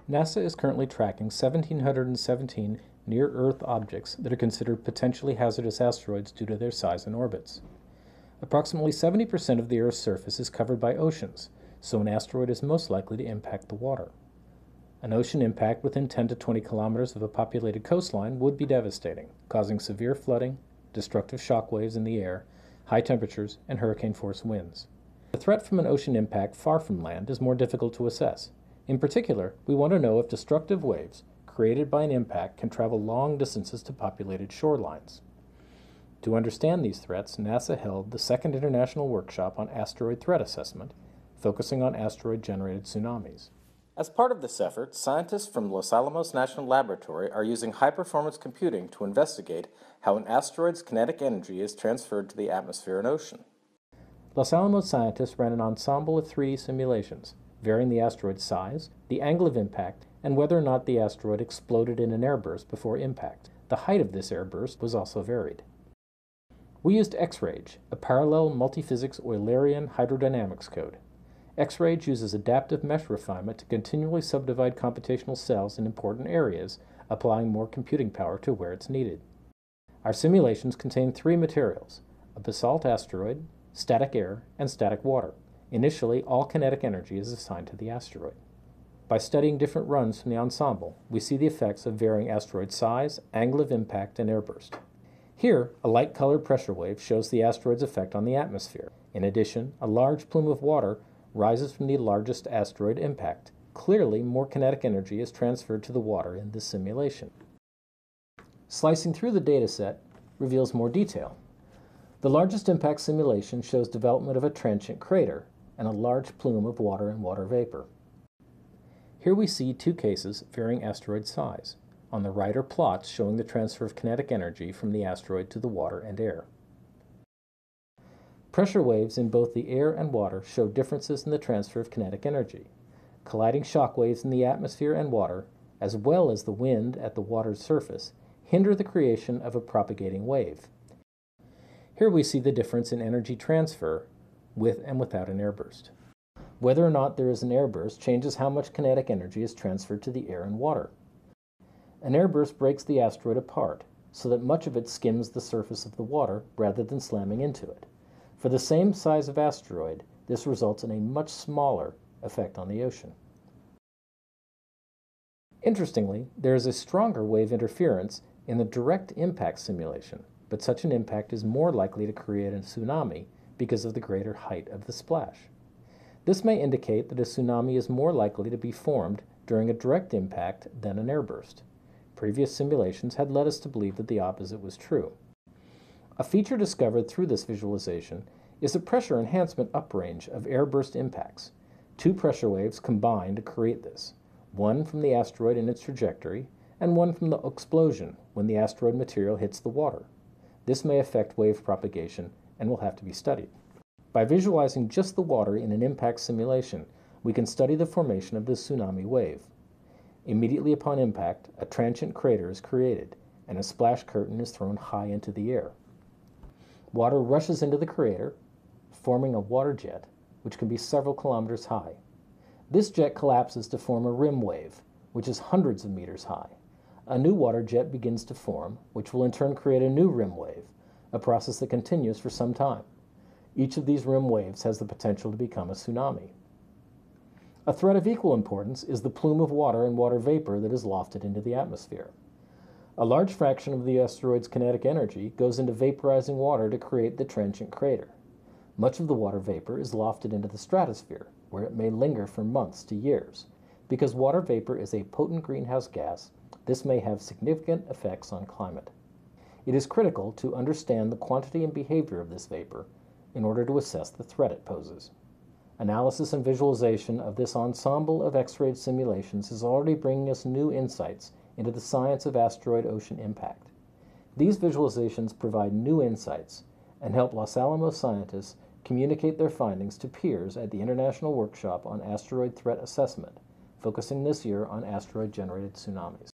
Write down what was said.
NASA is currently tracking 1,717 near-Earth objects that are considered potentially hazardous asteroids due to their size and orbits. Approximately 70% of the Earth's surface is covered by oceans, so an asteroid is most likely to impact the water. An ocean impact within 10 to 20 kilometers of a populated coastline would be devastating, causing severe flooding, destructive shock waves in the air, high temperatures, and hurricane-force winds. The threat from an ocean impact far from land is more difficult to assess. In particular, we want to know if destructive waves created by an impact can travel long distances to populated shorelines. To understand these threats, NASA held the Second International Workshop on Asteroid Threat Assessment, focusing on asteroid-generated tsunamis. As part of this effort, scientists from Los Alamos National Laboratory are using high-performance computing to investigate how an asteroid's kinetic energy is transferred to the atmosphere and ocean. Los Alamos scientists ran an ensemble of 3D simulations, varying the asteroid's size, the angle of impact, and whether or not the asteroid exploded in an airburst before impact. The height of this airburst was also varied. We used X-RAGE, a parallel multiphysics Eulerian hydrodynamics code. X-RAGE uses adaptive mesh refinement to continually subdivide computational cells in important areas, applying more computing power to where it's needed. Our simulations contain 3 materials: a basalt asteroid, static air, and static water. Initially, all kinetic energy is assigned to the asteroid. By studying different runs from the ensemble, we see the effects of varying asteroid size, angle of impact, and airburst. Here, a light-colored pressure wave shows the asteroid's effect on the atmosphere. In addition, a large plume of water rises from the largest asteroid impact. Clearly, more kinetic energy is transferred to the water in this simulation. Slicing through the dataset reveals more detail. The largest impact simulation shows development of a transient crater and a large plume of water and water vapor. Here we see 2 cases varying asteroid size. On the right are plots showing the transfer of kinetic energy from the asteroid to the water and air. Pressure waves in both the air and water show differences in the transfer of kinetic energy. Colliding shock waves in the atmosphere and water, as well as the wind at the water's surface, hinder the creation of a propagating wave. Here we see the difference in energy transfer with and without an airburst. Whether or not there is an airburst changes how much kinetic energy is transferred to the air and water. An airburst breaks the asteroid apart, so that much of it skims the surface of the water rather than slamming into it. For the same size of asteroid, this results in a much smaller effect on the ocean. Interestingly, there is a stronger wave interference in the direct impact simulation, but such an impact is more likely to create a tsunami because of the greater height of the splash. This may indicate that a tsunami is more likely to be formed during a direct impact than an airburst. Previous simulations had led us to believe that the opposite was true. A feature discovered through this visualization is a pressure enhancement uprange of airburst impacts. 2 pressure waves combine to create this, one from the asteroid in its trajectory, and one from the explosion when the asteroid material hits the water. This may affect wave propagation and will have to be studied. By visualizing just the water in an impact simulation, we can study the formation of the tsunami wave. Immediately upon impact, a transient crater is created, and a splash curtain is thrown high into the air. Water rushes into the crater, forming a water jet, which can be several kilometers high. This jet collapses to form a rim wave, which is hundreds of meters high. A new water jet begins to form, which will in turn create a new rim wave, a process that continues for some time. Each of these rim waves has the potential to become a tsunami. A threat of equal importance is the plume of water and water vapor that is lofted into the atmosphere. A large fraction of the asteroid's kinetic energy goes into vaporizing water to create the transient crater. Much of the water vapor is lofted into the stratosphere, where it may linger for months to years. Because water vapor is a potent greenhouse gas, this may have significant effects on climate. It is critical to understand the quantity and behavior of this vapor in order to assess the threat it poses. Analysis and visualization of this ensemble of X-ray simulations is already bringing us new insights into the science of asteroid-ocean impact. These visualizations provide new insights and help Los Alamos scientists communicate their findings to peers at the International Workshop on Asteroid Threat Assessment, focusing this year on asteroid-generated tsunamis.